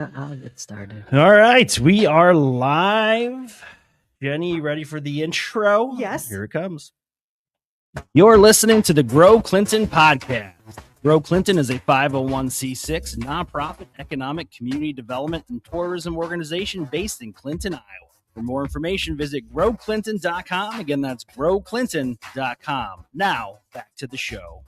I'll get started. All right, we are live. Jenny, you ready for the intro? Yes. Here it comes. You're listening to the Grow Clinton podcast. Grow Clinton is a 501c6 nonprofit economic community development and tourism organization based in Clinton, Iowa. For more information, visit growclinton.com. Again, that's growclinton.com. Now, back to the show.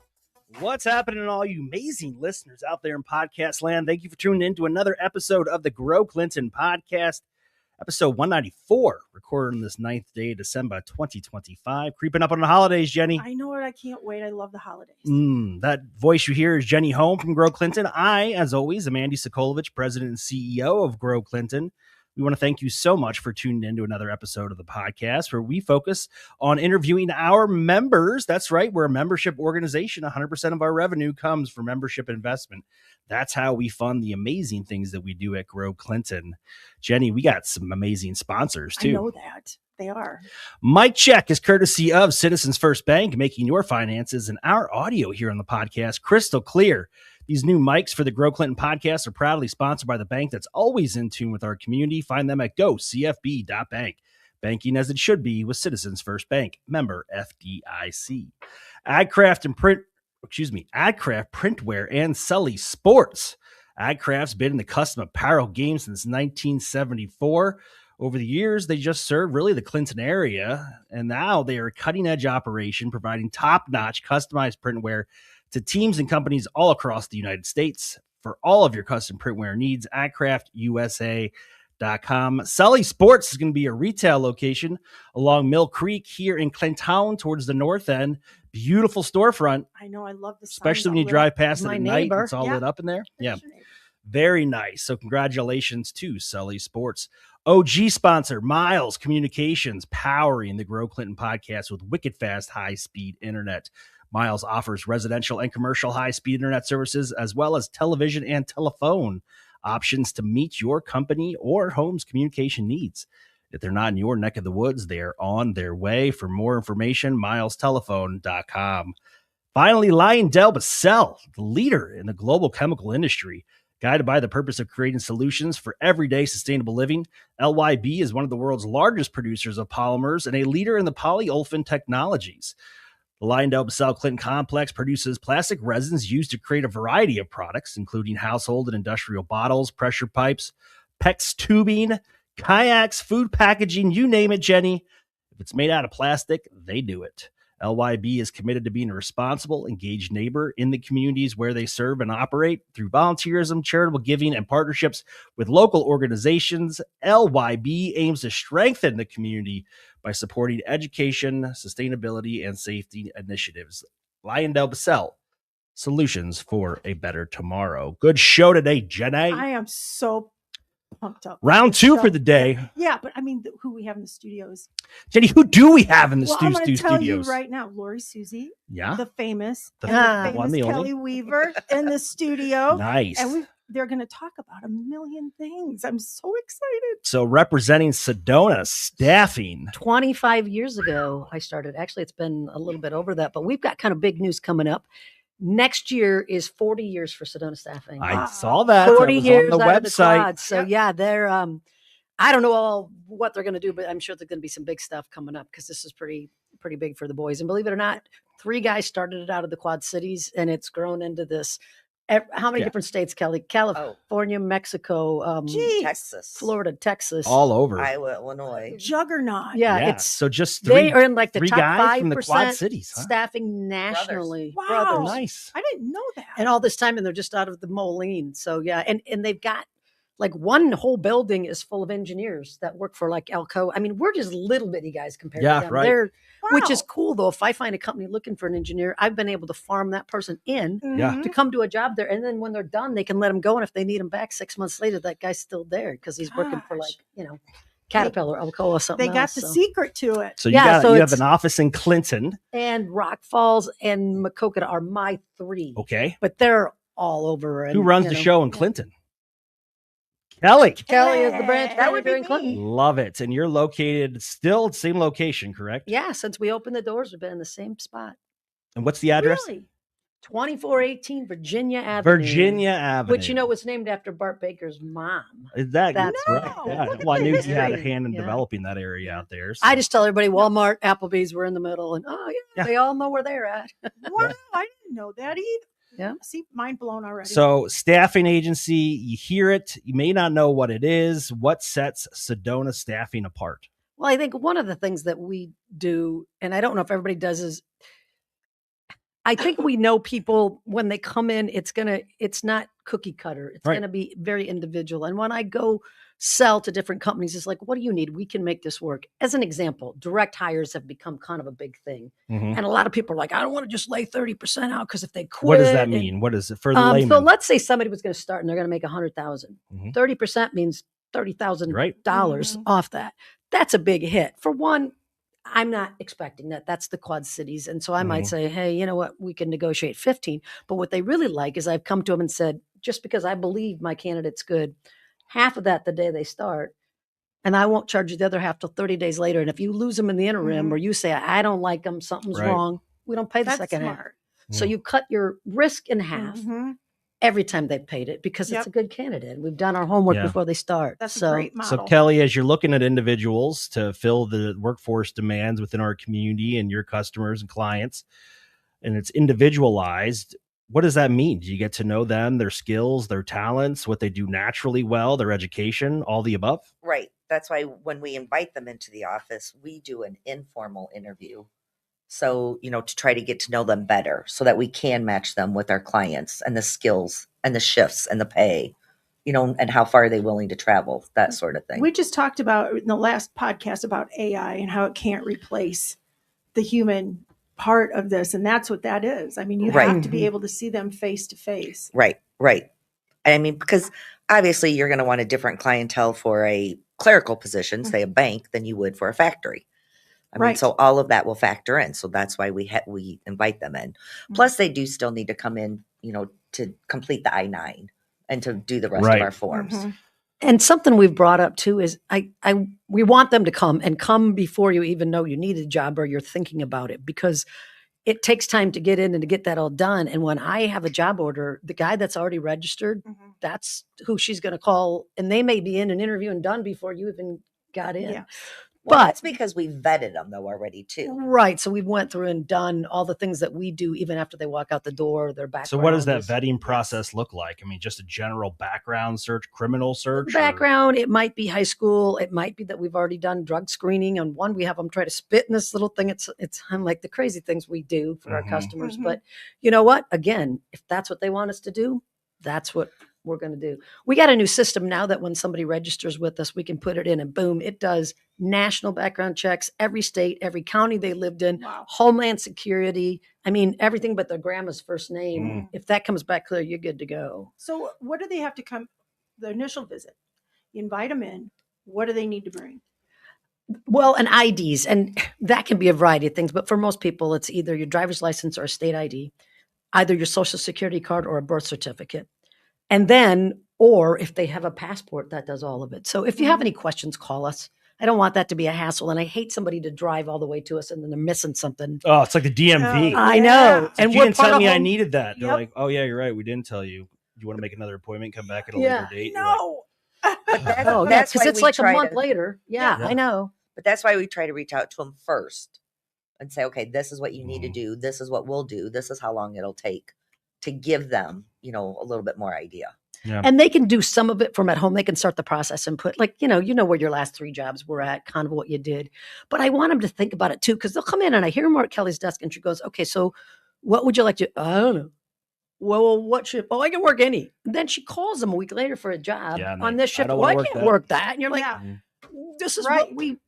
What's happening, all you amazing listeners out there in podcast land? Thank you for tuning in to another episode of the Grow Clinton podcast, episode 194, recorded on this 9th day of December 2025. Creeping up on the holidays, Jenny. I know it. I can't wait. I love the holidays. That voice you hear is Jenny Home from Grow Clinton. I, as always, am Andy Sokolovich, president and CEO of Grow Clinton. We want to thank you so much for tuning in to another episode of the podcast where we focus on interviewing our members. That's right. We're a membership organization. 100% of our revenue comes from membership investment. That's how we fund the amazing things that we do at Grow Clinton. Jenny, we got some amazing sponsors too. I know that. They are. Mic check is courtesy of Citizens First Bank, making your finances and our audio here on the podcast crystal clear. These new mics for the Grow Clinton podcast are proudly sponsored by the bank that's always in tune with our community. Find them at gocfb.bank. Banking as it should be with Citizens First Bank. Member FDIC. AdCraft Printwear and Sully Sports. AdCraft's been in the custom apparel game since 1974. Over the years, they just served really the Clinton area, and now they are a cutting-edge operation providing top-notch customized printwear to teams and companies all across the United States. For all of your custom printwear needs, AdCraftUSA.com. Sully Sports is going to be a retail location along Mill Creek here in Clinton towards the north end. Beautiful storefront. I know. I love the signs especially when all you lit drive up. past it My at neighbor. night. It's all Yeah. lit up in there. Yeah. That's your neighbor. Very nice. So congratulations to Sully Sports. OG sponsor, Miles Communications, powering the Grow Clinton podcast with wicked fast, high-speed internet. Miles offers residential and commercial high-speed internet services, as well as television and telephone options to meet your company or home's communication needs. If they're not in your neck of the woods, they're on their way. For more information, milestelephone.com. Finally, LyondellBasell, the leader in the global chemical industry. Guided by the purpose of creating solutions for everyday sustainable living, LYB is one of the world's largest producers of polymers and a leader in the polyolefin technologies. The LyondellBasell Clinton complex produces plastic resins used to create a variety of products, including household and industrial bottles, pressure pipes, PEX tubing, kayaks, food packaging, you name it, Jenny. If it's made out of plastic, they do it. LYB is committed to being a responsible, engaged neighbor in the communities where they serve and operate through volunteerism, charitable giving, and partnerships with local organizations. LYB aims to strengthen the community by supporting education, sustainability, and safety initiatives. LyondellBasell, solutions for a better tomorrow. Good show today, Jenny. I am so pumped up. Round This two show. for the day. Yeah, but I mean, who we have in the studios. Jenny, who do we have in the I'm going to tell studios? you right now, Lori Susie, Yeah, the famous, The and one, the the famous only. Kelly Weaver in the studio. nice. And they're going to talk about a million things. I'm so excited. So representing Sedona Staffing. 25 years ago, I started. Actually, it's been a little bit over that, but we've got kind of big news coming up. Next year is 40 years for Sedona Staffing. I saw that. That 40 was years on the out of the website. quad. So Yep. yeah, they're I don't know what they're going to do, but I'm sure there's going to be some big stuff coming up because this is pretty big for the boys. And believe it or not, 3 guys started it out of the Quad Cities, and it's grown into this. How many Yeah. different states, Kelly? California, Mexico, Jeez. Texas, Florida, Texas, All over. Iowa, Illinois. Juggernaut. Yeah, Yeah. it's So just they three are in like the three top guys from the 5% Quad Cities. Huh? staffing nationally. Wow. Brothers. Nice. I didn't know that. And all this time, and they're just out of the Moline. So yeah, and they've got like one whole building is full of engineers that work for like Elco. I mean, we're just little bitty guys compared Yeah, to them. right. They're, which is Wow. cool though. If I find a company looking for an engineer, I've been able to farm that person in Yeah. Mhm. to come do a job there, and then when they're done, they can let them go. And if they need them back 6 months later, that guy's still there because he's working for Gosh. like Caterpillar, Alcoa, something. They got else, the so. secret to it. So you Yeah, got so you have it's- an office in Clinton. And Rock Falls and Maquoketa are my 3, Okay. but they're all over. And, Who runs you the know, show in Clinton? Kelly. Kelly is the branch That would manager be in Clinton. me. Love it. And you're located still at the same location, correct? Yeah, since we opened the doors, we've been in the same spot. And what's the address? Really? 2418 Virginia Avenue. Virginia Avenue. Which, was named after Bart Baker's mom. Is that That's right? No, Yeah. look at Well, I the knew you had a history. hand in Yeah. developing that area Yeah. out there. I so. just tell everybody Walmart, Applebee's were in the middle, and they all know where they're at. Wow, I didn't know that either. Yeah. See, mind blown already. So, staffing agency, you hear it, you may not know what it is. What sets Sedona Staffing apart? Well, I think one of the things that we do, and I don't know if everybody does, is I think we know people when they come in, it's not cookie cutter. It's Right. going to be very individual. And when I go sell to different companies, it's like, what do you need? We can make this work. As an example, direct hires have become kind of a big thing. Mhm. And a lot of people are like, I don't want to just lay 30% out because if they quit. What does that mean? What is it for the layman? So let's say somebody was going to start and they're going to make 100,000. Mhm. 30% means $30,000 Right. off that. That's a big hit. For one, I'm not expecting that. That's the Quad Cities. And so I might say, hey, you know what? We can negotiate 15. But what they really like is I've come to them and said, just because I believe my candidate's good, half of that the day they start, and I won't charge you the other half till 30 days later. And if you lose them in the interim or you say, I don't like them, something's Right. wrong, we don't pay the That's second half. smart. So you cut your risk in half every time they've paid it because it's Yep. a good candidate. We've done our homework Yeah. before they start. That's so a great model. So, Kelly, as you're looking at individuals to fill the workforce demands within our community and your customers and clients, and it's individualized, what does that mean? Do you get to know them, their skills, their talents, what they do naturally well, their education, all the above? Right. That's why when we invite them into the office, we do an informal interview. So, to try to get to know them better so that we can match them with our clients and the skills and the shifts and the pay, and how far are they willing to travel, that sort of thing. We just talked about in the last podcast about AI and how it can't replace the human part of this. And that's what that is. I mean, you Right. have to be able to see them face to face. Right. I mean, because obviously you're going to want a different clientele for a clerical position, say a bank, than you would for a factory. I mean, Right. so all of that will factor in. So that's why we invite them in. Plus, they do still need to come in, to complete the I-9 and to do the rest Right. of our forms. And something we've brought up too is we want them to come before you even know you need a job or you're thinking about it, because it takes time to get in and to get that all done. And when I have a job order, the guy that's already registered, that's who she's going to call. And they may be in an interview and done before you even got in. Yeah. Well, But that's because we vetted them though already too. right. So we went through and done all the things that we do even after they walk out the door, their background. So, what does that is- vetting process look like? I mean, just a general background search, criminal search? or- background? It might be high school. It might be that we've already done drug screening. On one, we have them try to spit in this little thing. It's I'm like the crazy things we do for our customers. But you know what? Again, if that's what they want us to do, that's what we're going to do. We got a new system now that when somebody registers with us, we can put it in and boom, it does national background checks, every state, every county they lived in, Wow. Homeland Security. I mean, everything but their grandma's first name. If that comes back clear, you're good to go. So what do they have to come, the initial visit? You invite them in. What do they need to bring? Well, and IDs, and that can be a variety of things, but for most people, it's either your driver's license or a state ID, either your social security card or a birth certificate. And then, or if they have a passport, that does all of it. So if you have any questions, call us. I don't want that to be a hassle. And I hate somebody to drive all the way to us and then they're missing something. Oh, it's like the DMV. Oh, I yeah. know. And And you we're didn't part tell of me I home- needed that. They're Yep. like, oh, yeah, you're right. We didn't tell you. You want to make another appointment, come back at a Yeah. later date? You're like, No. But that's, Oh, yeah, that's because why it's we like a try month to, later. Yeah, Yeah. I know. But that's why we try to reach out to them first and say, okay, this is what you need to do. This is what we'll do. This is how long it'll take to give them, a little bit more idea. And they can do some of it from at home. They can start the process and put like, you know where your last 3 jobs were at, kind of what you did. But I want them to think about it too, because they'll come in and I hear more at Kelly's desk and she goes, okay, so what would you like to, I don't know. Well, what shift? Oh, I can work any. And then she calls them a week later for a job Yeah, and on they- this I shift. don't Well, I wanna work can't that. work that. And you're like, Yeah. this is Right. what we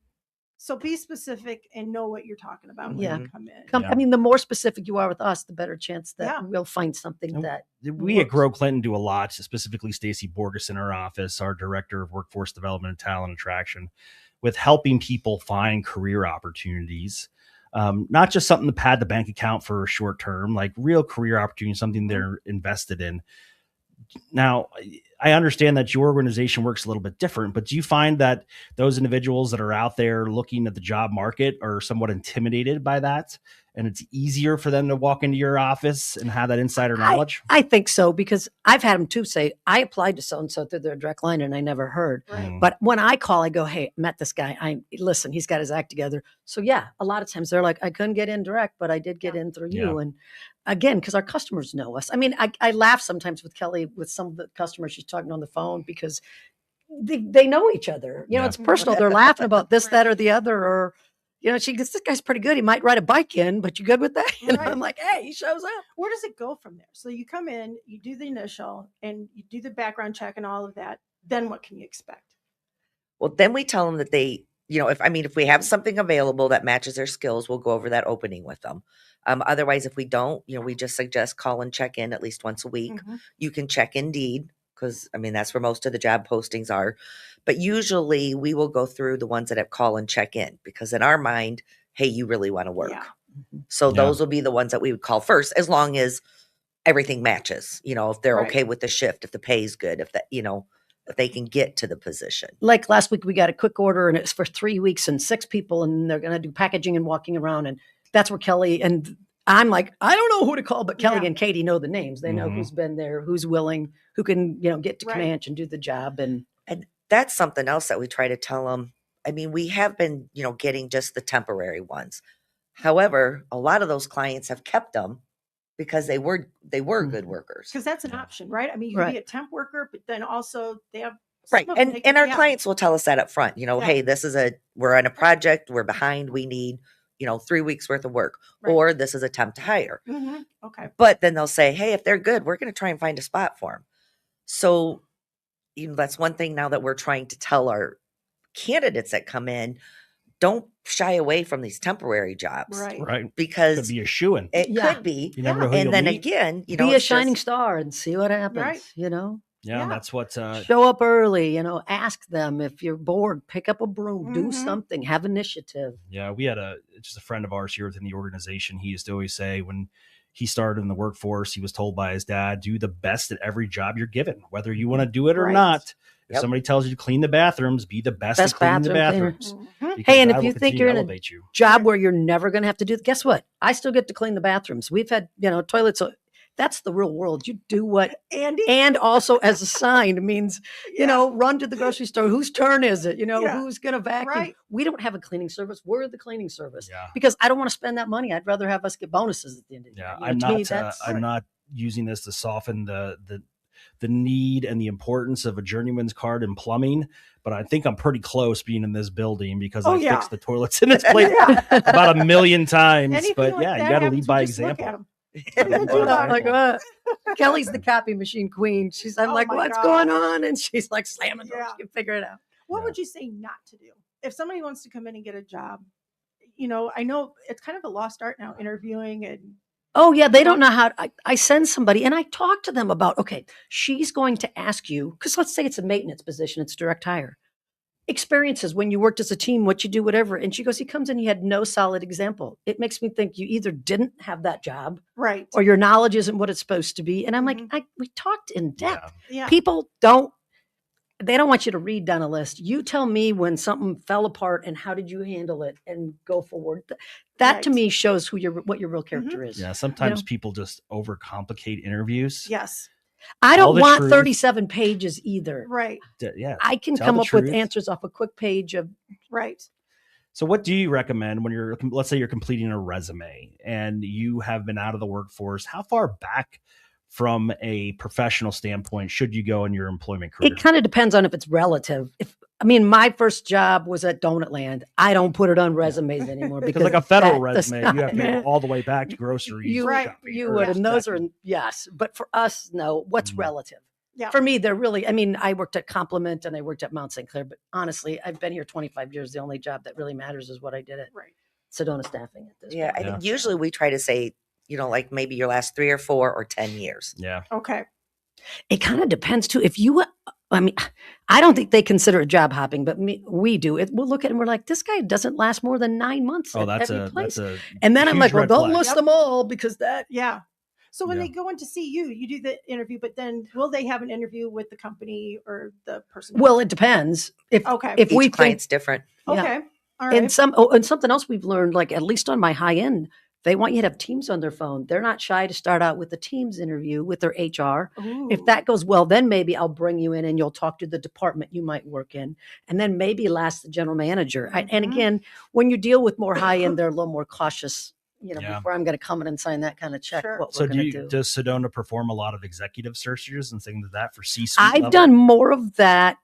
So be specific and know what you're talking about when Yeah. you come in. come. Yeah. I mean, the more specific you are with us, the better chance that Yeah. we'll find something And that we at works. Grow Clinton do a lot, specifically Stacy Borges in our office, our director of workforce development and talent attraction, with helping people find career opportunities. Not just something to pad the bank account for a short term, like real career opportunity, something they're invested in. Now, I understand that your organization works a little bit different, but do you find that those individuals that are out there looking at the job market are somewhat intimidated by that? and it's easier for them to walk into your office and have that insider knowledge? I think so, because I've had them too say, I applied to so-and-so through their direct line and I never heard. Right. But when I call, I go, hey, met this guy. Listen, he's got his act together. So yeah, a lot of times they're like, I couldn't get in direct, but I did get in through you. And again, because our customers know us. I mean, I laugh sometimes with Kelly, with some of the customers she's talking on the phone, because they know each other. You know, it's personal. They're laughing about this, that, or the other, or, you know, she gets, this guy's pretty good. He might ride a bike in, but you good with that? And I'm like, hey, he shows up. Where does it go from there? So you come in, you do the initial, and you do the background check and all of that. Then what can you expect? Well, then we tell them that they, you know, if we have something available that matches their skills, we'll go over that opening with them. Otherwise, if we don't, you know, we just suggest call and check in at least once a week. You can check Indeed, because I mean, that's where most of the job postings are. But usually we will go through the ones that have call and check in, because in our mind, hey, you really want to work. So those will be the ones that we would call first, as long as everything matches, you know, if they're okay with the shift, if the pay is good, if that, you know, if they can get to the position. Like last week, we got a quick order and it's for 3 weeks and 6 people, and they're going to do packaging and walking around. And that's where Kelly, and I'm like, I don't know who to call, but Kelly and Katie know the names. They know who's been there, who's willing, who can, you know, get to Comanche and do the job. And that's something else that we try to tell them. I mean, we have been, you know, getting just the temporary ones. However, a lot of those clients have kept them because they were good workers. Because that's an option, right? I mean, you can be a temp worker, but then also they have And our clients will tell us that up front, you know, hey, we're on a project, we're behind, we need, you know, 3 weeks worth of work, or this is a temp to hire. Okay. But then they'll say, hey, if they're good, we're going to try and find a spot for them. So, you know, that's one thing now that we're trying to tell our candidates that come in, don't shy away from these temporary jobs. Right. Because could be a shoo-in. It could be. You never know who and you'll then meet. again, you know, be a shining star and see what happens, you know? Yeah, that's what show up early, you know, ask them if you're bored, pick up a broom, do something, have initiative. Yeah, we had just a friend of ours here within the organization. He used to always say when he started in the workforce, he was told by his dad, do the best at every job you're given, whether you want to do it or not. If somebody tells you to clean the bathrooms, be the best at cleaning the bathrooms. Hey, and if you think you're in a job where you're never going to have to do, guess what? I still get to clean the bathrooms. We've had, you know, toilets. That's the real world. You do what, and also as assigned means, you know, run to the grocery store. Whose turn is it? You know, who's going to vacuum? We don't have a cleaning service. We're the cleaning service because I don't want to spend that money. I'd rather have us get bonuses at the end of the year. I'm not using this to soften the need and the importance of a journeyman's card in plumbing, but I think I'm pretty close being in this building because I fixed the toilets in this place about 1 million times. But you got to lead by example. Like what? Kelly's the copy machine queen. I'm like, what's going on? And she's like slamming doors. You can figure it out. What would you say not to do if somebody wants to come in and get a job? You know, I know it's kind of a lost art now, interviewing and. Oh yeah, they don't know how. I send somebody and I talk to them about, okay, she's going to ask you, because let's say it's a maintenance position, it's direct hire. Experiences when you worked as a team, what you do, whatever. And she goes, he comes in, he had no solid example. It makes me think you either didn't have that job, right, or your knowledge isn't what it's supposed to be. And I'm like, we talked in depth. People they don't want you to read down a list. You tell me when something fell apart and how did you handle it and go forward. That to me shows what your real character is. Yeah, sometimes people just overcomplicate interviews. Yes. I don't want 37 pages either. Right. Yeah. I can come up with answers off a quick page of. Right. So what do you recommend when let's say you're completing a resume and you have been out of the workforce? How far back from a professional standpoint should you go in your employment career? It kind of depends on if it's relative. My first job was at Donut Land. I don't put it on resumes anymore because like a federal resume, you have to go all the way back to groceries. You would, and those are yes. But for us, no. What's relative? Yeah. For me, they're really. I worked at Compliment and I worked at Mount St. Clair. But honestly, I've been here 25 years. The only job that really matters is what I did at Sedona Staffing at this point. I think usually we try to say, you know, like maybe your last 3 or 4 or 10 years. Yeah. Okay. It kind of depends too. If you, I don't think they consider it job hopping, but we do it. We'll look at it and we're like, this guy doesn't last more than 9 months. That's a and then I'm like, well, don't list them all because that. Yeah. So when they go in to see you, you do the interview, but then will they have an interview with the company or the person? Well, it depends. If each we client's different. Okay. All right. And something else we've learned, like at least on my high end, They want you to have Teams on their phone. They're not shy to start out with a Teams interview with their HR. Ooh. If that goes well, then maybe I'll bring you in and you'll talk to the department you might work in. And then maybe last the general manager. And Mhm. again, when you deal with more high end, they're a little more cautious, Yeah. before I'm going to come in and sign that kind of check, Sure. what So we're going to do. does Sedona perform a lot of executive searches and things like that for C-suite I've level? done more of that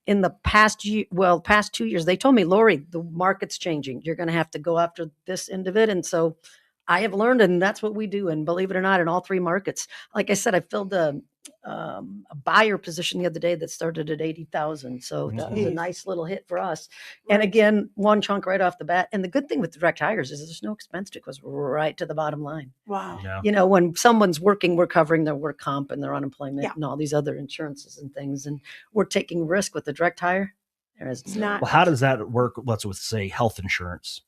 in the past year. Well, past 2 years, they told me, Lori, the market's changing. You're going to have to go after this end of it. And so I have learned, and that's what we do. And believe it or not, in all three markets, like I said, I filled a buyer position the other day that started at 80,000. So that was a Jeez. nice little hit for us. And Right. again, one chunk right off the bat. And the good thing with direct hires is there's no expense to it. It goes right to the bottom line. Wow. Yeah. When someone's working, we're covering their work comp and their unemployment Yeah. and all these other insurances and things. And we're taking risk with the direct hire. There is It's not. Well, how does that work? Let's say health insurance.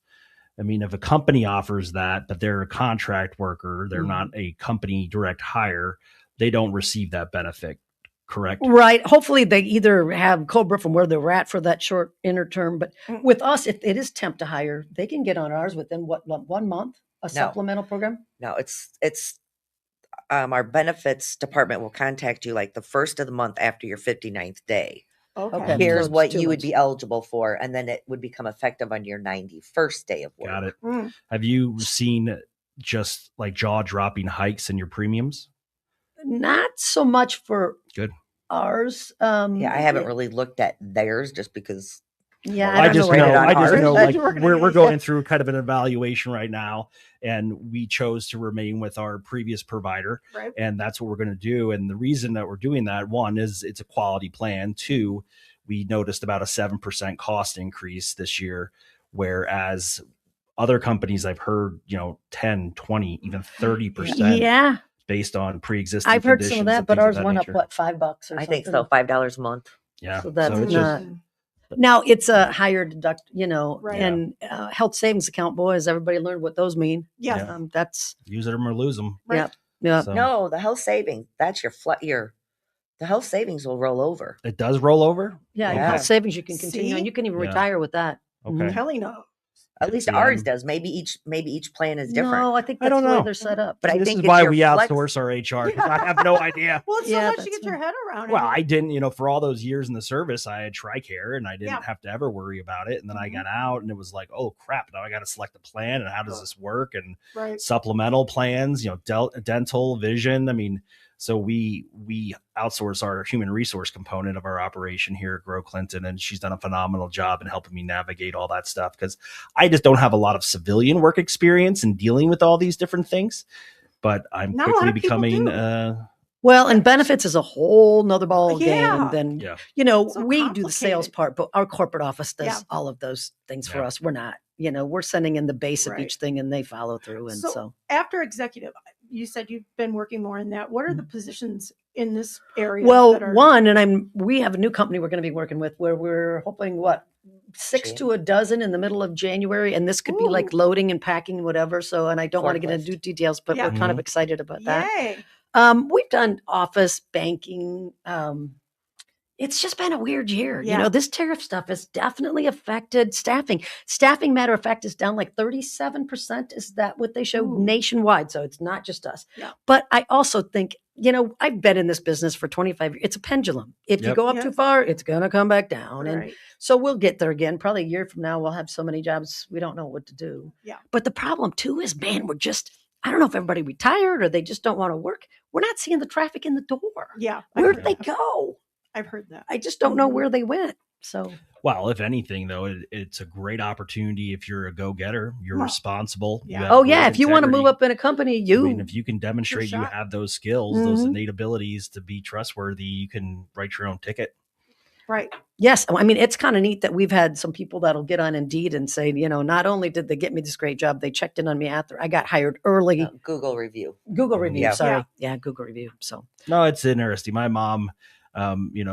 I mean, if a company offers that, but they're a contract worker, they're not a company direct hire, they don't receive that benefit, correct? Right. Hopefully they either have COBRA from where they're at for that short interterm. But with us, if it is temp to hire, they can get on ours within 1 month, a supplemental program. No, it's our benefits department will contact you like the first of the month after your 59th day. Okay. Okay. Here's So it's what 2 you would months. be eligible for, and then it would become effective on your 91st day of work. Got it. Mm. Have you seen just like jaw-dropping hikes in your premiums? Not so much for Good. ours. Yeah, I haven't really looked at theirs just because. Yeah, Well, I I don't just know. know, rated on I just ours. know, like We're gonna we're use going it. through kind of an evaluation right now, and we chose to remain with our previous provider, Right. and that's what we're going to do. And the reason that we're doing that, one, is it's a quality plan. Two, we noticed about a 7% cost increase this year, whereas other companies I've heard, 10, 20, even 30% Yeah, based on pre-existing I've heard some conditions of that, and but things of ours that went nature. up, what, $5 or something? I think so, $5 a month. Yeah. So that's it's not. just, Now it's a higher deduct, Right. and health savings account, boys, everybody learned what those mean. Yeah. Yeah. That's, use them or lose them. Right. yeah. So No, the health savings, that's the health savings will roll over. it does roll over. Yeah, Yeah. health savings you can continue, See? and you can even Yeah. retire with that. Okay. Kelly knows. At least See, ours I'm- does. Maybe each plan is different. No, I think I that's don't the way know. they're set up. But I this think is it's why your we flex- outsource our HR. 'Cause I have no idea. Well, it's Yeah, so much to that's get your head around. Well, I I mean, didn't, for all those years in the service, I had TRICARE and I didn't Yeah. have to ever worry about it. And then I Mhm. got out and it was like, oh crap, now I got to select a plan and how does this work? And right. supplemental plans, dental, vision. I mean, so we outsource our human resource component of our operation here at Grow Clinton, and she's done a phenomenal job in helping me navigate all that stuff because I just don't have a lot of civilian work experience in dealing with all these different things. But I'm Not a lot quickly of people becoming do. Well, and benefits is a whole nother ball Yeah. game than, Yeah. we So do the sales complicated. part, but our corporate office does Yeah. all of those things for Yeah. us. We're not, we're sending in the base of Right. each thing and they follow through. And So- so, After executive, you said you've been working more in that. What are the positions in this area? well, that are, one, and we have a new company we're going to be working with where we're hoping 6 to a dozen in the middle of January. And this could be like Ooh. loading and packing, whatever. So, and I don't want to get Forklift. into details, but Yeah. we're kind of excited about that. Yay. We've done office banking. It's just been a weird year. Yeah. This tariff stuff has definitely affected staffing. Staffing, matter of fact, is down like 37%. Is that what they show Ooh. nationwide? So it's not just us. Yeah. But I also think, I've been in this business for 25 years. It's a pendulum. If you Yep. go up Yes. too far, it's going to come back down. And Right. so we'll get there again. Probably a year from now, we'll have so many jobs, we don't know what to do. Yeah. But the problem too is, man, I don't know if everybody retired or they just don't want to work. We're not seeing the traffic in the door. Yeah. Where'd they go? I've heard that. I just don't know Mhm. where they went. So Well, if anything, though, it's a great opportunity if you're a go-getter, you're Well, responsible. yeah. have oh great yeah, if you want to move integrity. up in a company, I mean, you if you can demonstrate you shot. have those skills, those Mhm. innate abilities to be trustworthy, you can write your own ticket. Right. yes. I mean, it's kind of neat that we've had some people that'll get on Indeed and say, not only did they get me this great job, they checked in on me after I got hired early. Google review. Google review, Yeah. sorry. Yeah, Google review. So No, it's interesting. My mom,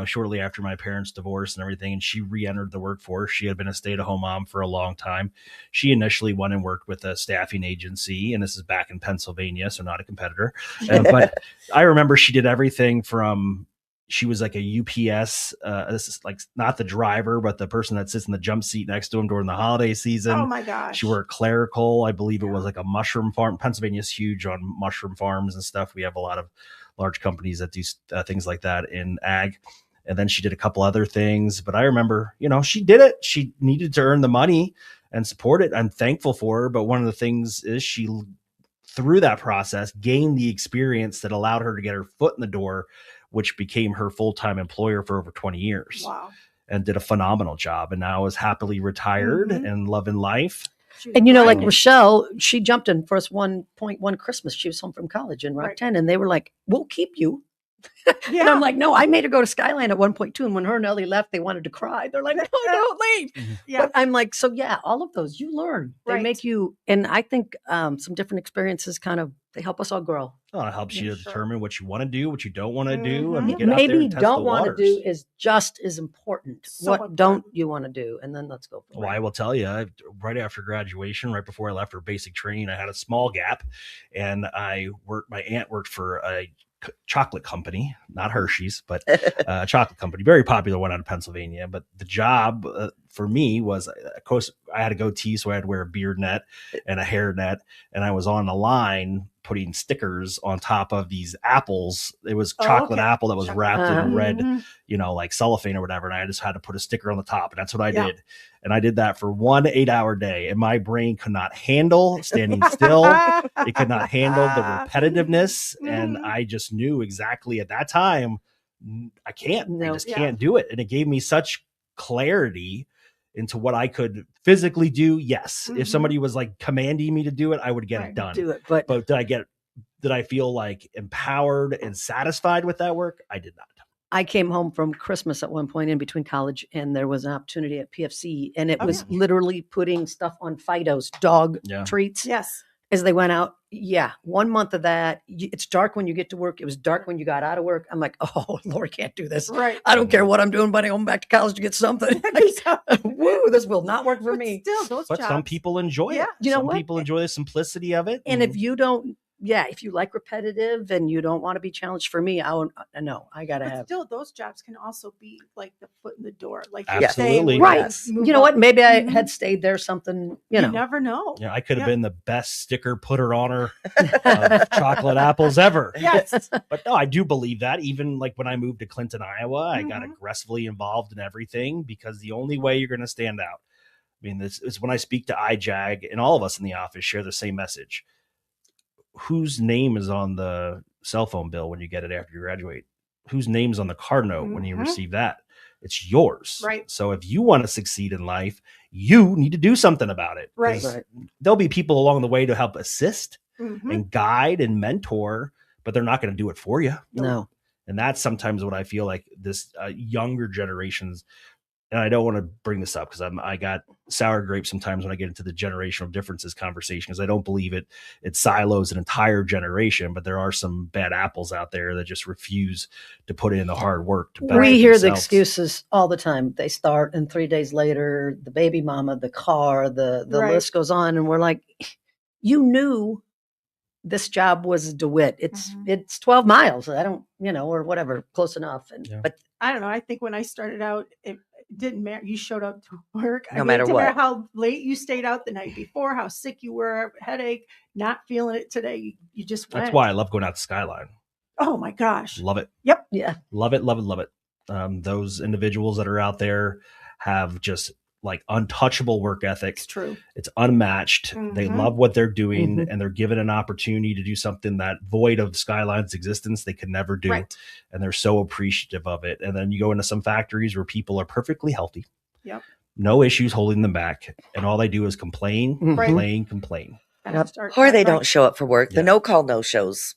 shortly after my parents' divorce and everything, and she re-entered the workforce. She had been a stay-at-home mom for a long time. She initially went and worked with a staffing agency, and this is back in Pennsylvania, so not a competitor. But I remember she did everything from she was like a UPS, this is like not the driver, but the person that sits in the jump seat next to him during the holiday season. Oh my gosh. She worked clerical. I believe it was like a mushroom farm. Pennsylvania's huge on mushroom farms and stuff. We have a lot of large companies that do things like that in ag. And then she did a couple other things. But I remember, she did it. She needed to earn the money and support it. I'm thankful for her. But one of the things is she, through that process, gained the experience that allowed her to get her foot in the door, which became her full-time employer for over 20 years. Wow. And did a phenomenal job, and now is happily retired and loving life. And like Rochelle, she jumped in for us 1.1 Christmas. She was home from college in Rock 10, and they were like, "We'll keep you." Yeah. And I'm like, "No, I made her go to Skyline at 1.2, and when her and Ellie left, they wanted to cry. They're like, "No, don't leave." Yeah. But I'm like, so yeah, all of those you learn. They make you, and I think some different experiences they help us all grow. Oh, it helps you to determine what you want to do, what you don't want to do, Mm-hmm. and get out there and test don't the want to waters. do is just as important. So what important. don't you want to do? And then let's go. Well, I will tell you, right after graduation, right before I left for basic training, I had a small gap, and my aunt worked for a chocolate company, not Hershey's, but a chocolate company, very popular one out of Pennsylvania. But the job for me was, of course, I had a goatee, so I had to wear a beard net and a hair net, and I was on the line putting stickers on top of these apples. It was chocolate apple that was wrapped in red, like cellophane or whatever. And I just had to put a sticker on the top, and that's what I did. And I did that for 1 8-hour day, and my brain could not handle standing still. It could not handle the repetitiveness. And I just knew exactly at that time, I just can't do it. And it gave me such clarity into what I could physically do. Yes. If somebody was like commanding me to do it, I would get it done. Do it. But did I feel like empowered and satisfied with that work? I did not. I came home from Christmas at one point in between college, and there was an opportunity at PFC, and it was literally putting stuff on Fido's dog treats. Yes. As they went out. 1 month of that. It's dark when you get to work. It was dark when you got out of work. I'm like, oh, Lord, can't do this. Right. I don't care what I'm doing, but I'm going back to college to get something. Woo, this will not work for me. Still, those But jobs. some people enjoy it. Some people enjoy the simplicity of it. And if you don't, if you like repetitive and you don't want to be challenged, for me, I got to have. Still, those jobs can also be like the foot in the door. Like absolutely, right. Yes. You know what? Maybe I had stayed there. Something you never know. Yeah, I could have been the best sticker putter honor of chocolate apples ever. Yes, but no, I do believe that. Even like when I moved to Clinton, Iowa, I got aggressively involved in everything, because the only way you're going to stand out. I mean, this is when I speak to IJAG, and all of us in the office share the same message. Whose name is on the cell phone bill when you get it after you graduate? Whose name's on the card note when you receive that? It's yours. Right. So if you want to succeed in life, you need to do something about it. Right. There'll be people along the way to help assist and guide and mentor, but they're not going to do it for you. No. And that's sometimes what I feel like this younger generations. And I don't want to bring this up because I got sour grapes sometimes when I get into the generational differences conversation, because I don't believe it silos an entire generation, but there are some bad apples out there that just refuse to put in the hard work. We hear the excuses all the time. They start, and 3 days later, the baby mama, the car, the list goes on. And we're like, you knew this job was DeWitt. It's 12 miles. I don't, or whatever, close enough. But I don't know. I think when I started out, it didn't matter. You showed up to work. No matter what. Matter how late you stayed out the night before, how sick you were, headache, not feeling it today. You just went. That's why I love going out to Skyline. Oh my gosh. Love it. Yep. Yeah. Love it. Love it. Love it. Those individuals that are out there have just like untouchable work ethic. It's true. It's unmatched. They love what they're doing, and they're given an opportunity to do something that void of Skyline's existence they could never do. Right. And they're so appreciative of it. And then you go into some factories where people are perfectly healthy. Yep. No issues holding them back. And all they do is complain, complain. Yep. Or they don't show up for work. The no-call, no-shows.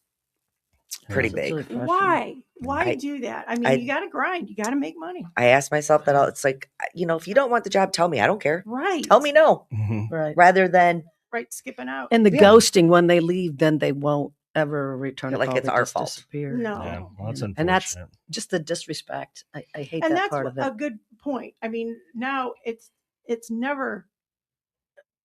Pretty big. Really Why? Why do that? I mean, you got to grind. You got to make money. I ask myself that it's like, if you don't want the job, tell me. I don't care. Right. Tell me no. Right. Rather than skipping out. And the ghosting, when they leave, then they won't ever return. Like it's our fault. Disappear. No. Yeah, well, that's unfortunate. And that's just the disrespect. I hate and that that's part of it. a good point. I mean, now it's never,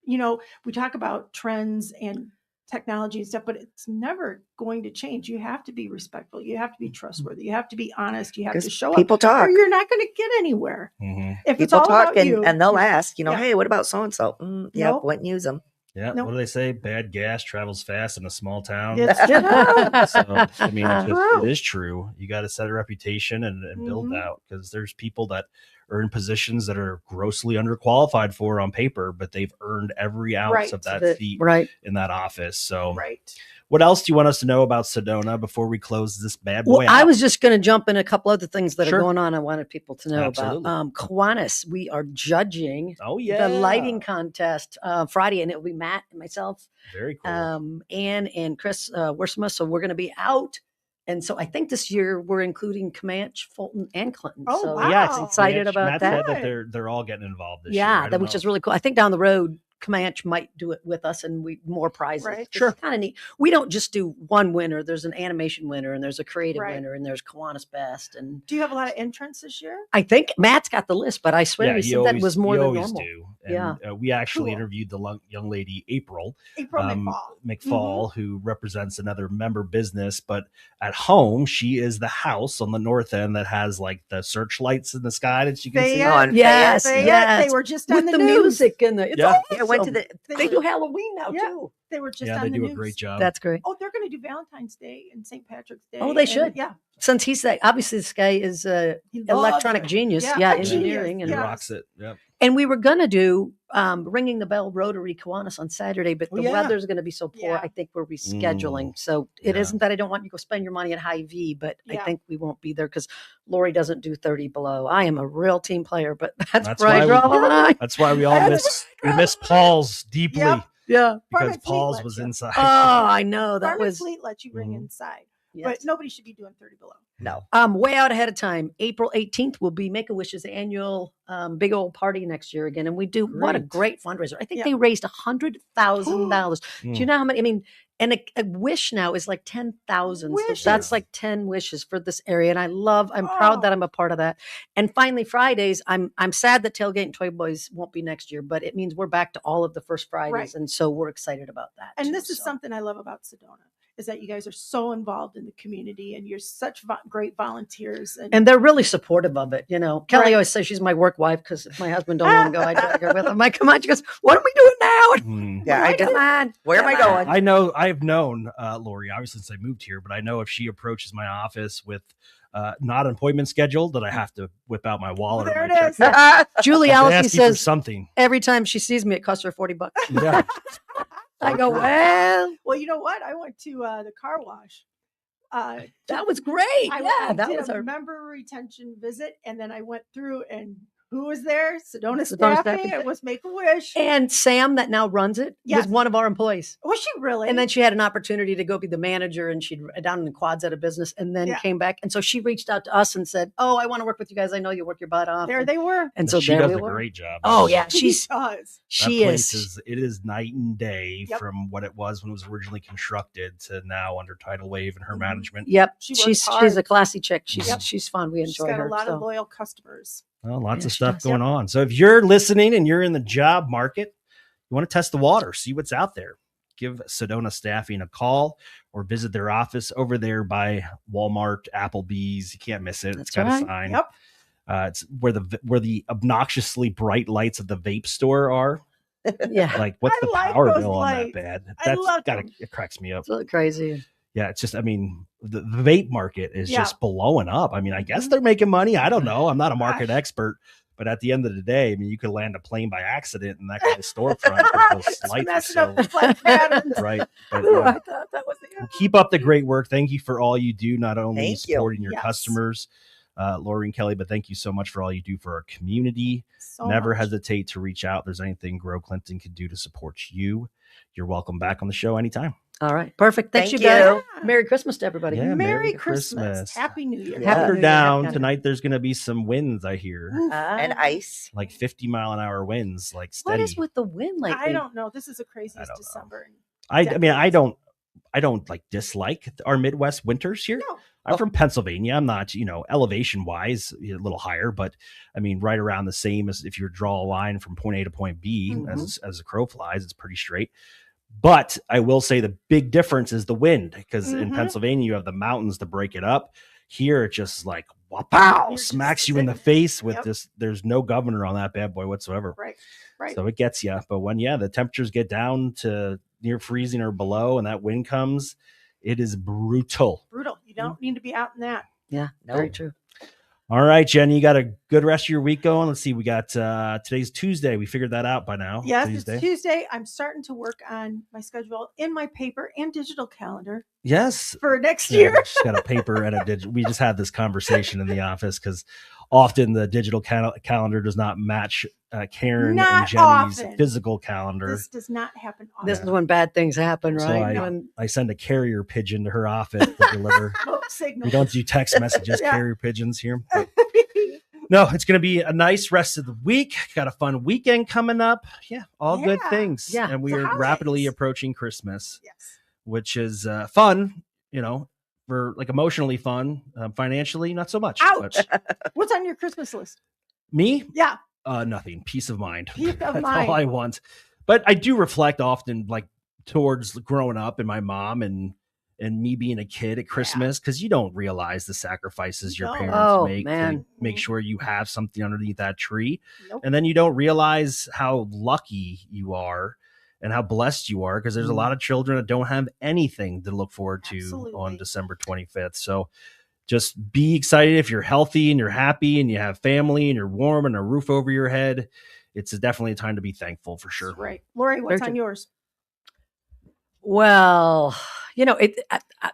we talk about trends and technology and stuff, but it's never going to change. You have to be respectful. You have to be trustworthy. You have to be honest. You have to 'Cause show people up, talk. or you're not going to get anywhere. Mhm. If it's People all talk about you, and they'll you're- ask, Yeah. hey, what about so and so? Yeah, Nope. wouldn't use them. Yeah. Nope. What do they say? Bad gas travels fast in a small town. It's true. So, I mean, True. it is true. You got to set a reputation and build Mhm. out, because there's people that are in positions that are grossly underqualified for on paper, but they've earned every ounce Right. of that seat Right. in that office. So, Right. what else do you want us to know about Sedona before we close this bad boy Well, I out? was just going to jump in a couple other things that Sure. are going on. I wanted people to know Absolutely. about Kiwanis. We are judging Oh, yeah. the lighting contest Friday, and it will be Matt and myself, Very cool. Ann and Chris Wersma. So we're going to be out. And so I think this year we're including Comanche, Fulton, and Clinton. Oh, so wow. yeah, I'm excited about Matt that. said that they're all getting involved this year. Yeah, I don't which know. is really cool. I think down the road, Comanche might do it with us, and we more prizes. Right. It's Sure. kind of neat. We don't just do one winner. There's an animation winner, and there's a creative Right. winner, and there's Kiwanis Best. And Do you have a lot of entrants this year? I think Matt's got the list, but I swear Yeah, he said that was more you than always normal. do. And, Yeah. we actually Cool. interviewed the young lady, April April McFall. McFall, who represents another member business, but at home, she is the house on the north end that has like the searchlights in the sky that you can see. Fayette. On Yes, They, yes. they were just With on the the news. music and the it's Yeah. awesome. Yeah, I went to the They do Halloween now Yeah. too. They were just Yeah, on they the do news. a great job. That's great. Oh, they're going to do Valentine's Day and St. Patrick's Day. Oh, they and- should. Yeah. Since he's that, obviously this guy is a He loves electronic it. genius. Yeah, Yeah, a genius. engineering and He Yeah. rocks it. Yep. And we were gonna do ringing the bell Rotary Kiwanis on Saturday, but Oh, the yeah. weather's gonna be so poor. Yeah. I think we're rescheduling. So it Yeah. isn't that I don't want you to go spend your money at Hy-Vee, but I Yeah. think we won't be there because Lori doesn't do 30 below. I am a real team player, but that's, That's where I why draw we- the line. That's why we all miss Paul's deeply Yep. Yeah. because Farming Fleet Paul's lets was you. inside. Oh, I know that Farming was Fleet lets you ring Mhm. inside, yes. but nobody should be doing 30 below. no. Way out ahead of time. April 18th will be Make a Wish's annual big old party next year again. And we do what a great fundraiser. I think Yeah. they raised $100,000. Do you Mm. know how many? I mean, and a wish now is like 10,000. So Wishes. that's like 10 wishes for this area. And I'm proud that Oh. I'm a part of that. And finally, Fridays, I'm sad that Tailgate and Toy Boys won't be next year, but it means we're back to all of the first Fridays. Right. And so we're excited about that. And too, this is so. something I love about Sedona is that you guys are so involved in the community and you're such great volunteers. And they're really supportive of it. You know, Kelly Right. always says she's my work wife because if my husband don't want to go, I drag her with him. I'm like, come on. She goes, what are we doing now? Mm. Yeah, I'm I like, just, come on. where am I come on." going? I've known Lori obviously since I moved here, but I know if she approaches my office with not an appointment scheduled, that I have to whip out my wallet. There or it my is. checkbook. Julie I'm Allison asking for says something. every time she sees me, it costs her $40. Yeah. I go, well, Well, you know what? I went to the car wash. that was great. I that did was a our member retention visit, and then I went through and who was there? Sedona Sedona Staffing. Staffing. It was Make a Wish. and Sam that now runs it was Yes. one of our employees. Was she really? And then she had an opportunity to go be the manager, and she'd down in the quads at a business, and then Yeah. came back. And so she reached out to us and said, "Oh, I want to work with you guys. I know you work your butt off." there they were. And so she there does we a were. great job. Oh yeah, She she's does. she That place is. it is night and day Yep. from what it was when it was originally constructed to now under Tidal Wave and her Mhm. management. Yep, She works she's hard. a classy chick. She's Yep. she's fun. We She's enjoy got her. a lot so. of loyal customers. Well, lots Yeah, of she stuff does. going on. So if you're listening and you're in the job market, you want to test the water, see what's out there. Give Sedona Staffing a call or visit their office over there by Walmart, Applebee's. You can't miss it. It's That's got right. a sign. Yep. It's where the obnoxiously bright lights of the vape store are. Yeah, Like, what's I the like power those bill on lights. that bad? I That's love gotta them. it cracks me up. it's really crazy. Yeah, it's just, I mean, the vape market is Yeah. just blowing up. I mean, I guess Mhm. they're making money. I don't know. I'm not a market Gosh. expert, but at the end of the day, I mean, you could land a plane by accident in that kind of storefront. Those It's lights are messing so up the flight patterns. right. But Ooh, yeah. I thought that was the Well, keep up the great work. Thank you for all you do, not only Thank you. supporting your Yes. customers, Lori and Kelly, but thank you so much for all you do for our community. so Never much. hesitate to reach out if there's anything Grow Clinton can do to support you. You're welcome back on the show anytime. All right, perfect. Thanks, Thank you guys. you. Merry Christmas to everybody. Yeah, Merry Merry Christmas. Christmas. Happy New Year. Yeah. Happy Hunker New Year. down Happy- tonight. There's going to be some winds, I hear, And ice. like 50-mile-an-hour winds, like What steady. is with the wind lately? I don't know. This is the I craziest don't know. December. I mean, I don't like dislike our Midwest winters here. No. I'm from Pennsylvania. I'm not, elevation wise, a little higher, but I mean, right around the same as if you draw a line from point A to point B Mhm. as the crow flies, it's pretty straight. But I will say the big difference is the wind, because in Mhm. Pennsylvania, you have the mountains to break it up. Here, it just like, wow, You're just smacks you in the sitting. face with Yep. this. There's no governor on that bad boy whatsoever. Right. Right. So it gets you. But when, the temperatures get down to near freezing or below and that wind comes, it is brutal. Brutal. You don't need to be out in that. Yeah, Nope. very true. All right, Jenny, you got a good rest of your week going. Let's see. We got today's Tuesday. We figured that out by now. Yes, Tuesday. it's Tuesday. I'm starting to work on my schedule in my paper and digital calendar Yes. for next Yeah, year. she's got a paper and a digital. We just had this conversation in the office because often the digital calendar does not match Karen Not and Jenny's often. physical calendar. This does not happen often. This is when bad things happen, So right? I- When- I send a carrier pigeon to her office to deliver. Smoke signal. We don't do text messages, Yeah. carrier pigeons here. But no, it's going to be a nice rest of the week. Got a fun weekend coming up. Yeah, all good Yeah. things. Yeah. And we It's the are rapidly holidays. approaching Christmas, Yes. which is fun, for like emotionally fun, financially, not so much. Ouch. But What's on your Christmas list? me, Yeah. nothing. Peace of mind. Peace of That's mind. all I want. But I do reflect often, like towards growing up and my mom and me being a kid at Christmas, because you don't realize the sacrifices your No. parents Oh, make man. to make sure you have something underneath that tree. Nope. And then you don't realize how lucky you are and how blessed you are, because there's a Mm. lot of children that don't have anything to look forward to Absolutely. on December 25th. So just be excited if you're healthy and you're happy and you have family and you're warm and a roof over your head. It's definitely a time to be thankful for sure. That's right. Lori, what's Very on true. yours? Well,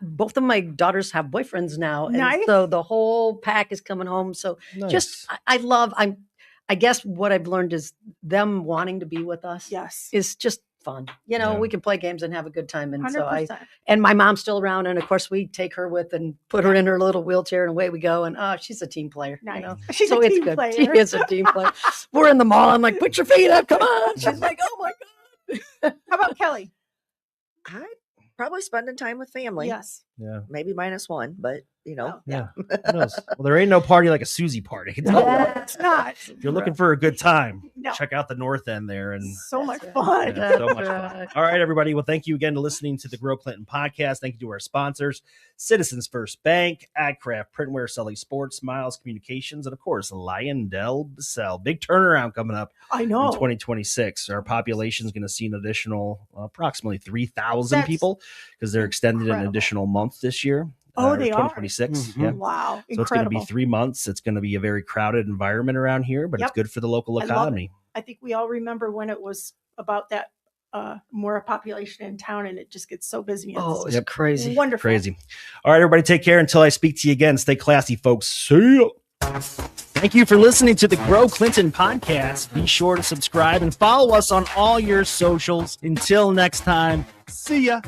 both of my daughters have boyfriends now, and Nice. so the whole pack is coming home. So just I guess what I've learned is them wanting to be with us Yes. is just fun. Yeah. We can play games and have a good time. And 100%. so and my mom's still around, and of course we take her with and put her in her little wheelchair, and away we go. And she's a team player. Nice. You know? She's So a it's team good. player. She is a team player. We're in the mall. I'm like, put your feet up, come on. She's like, oh my god. How about Kelly? I probably spending time with family. Yes. Yeah. Maybe -1, but Oh, Yeah. Who knows? Well, there ain't no party like a Susie party. I can tell you. No, it's not. If you're looking for a good time, No. check out the north end there. And So much That's fun. yeah, so That's much fun. right. All right, everybody. Well, thank you again to listening to the Grow Clinton podcast. Thank you to our sponsors, Citizens First Bank, AgCraft, Printwear, Sully Sports, Miles Communications, and of course, Lyondell Basell. Big turnaround coming up I in know. 2026. Our population is going to see an additional approximately 3,000 That's people because they're extended an incredible. additional month this year. Oh, they are? 2026. Mhm. Yeah. Wow. So it's going to be Incredible. 3 months. It's going to be a very crowded environment around here, but it's Yep. good for the local I love it. economy. I think we all remember when it was about that more population in town, and it just gets so busy. And Oh, it's Yep. crazy. wonderful. Crazy. All right, everybody, take care until I speak to you again. Stay classy, folks. See ya. Thank you for listening to the Grow Clinton podcast. Be sure to subscribe and follow us on all your socials. Until next time, see ya.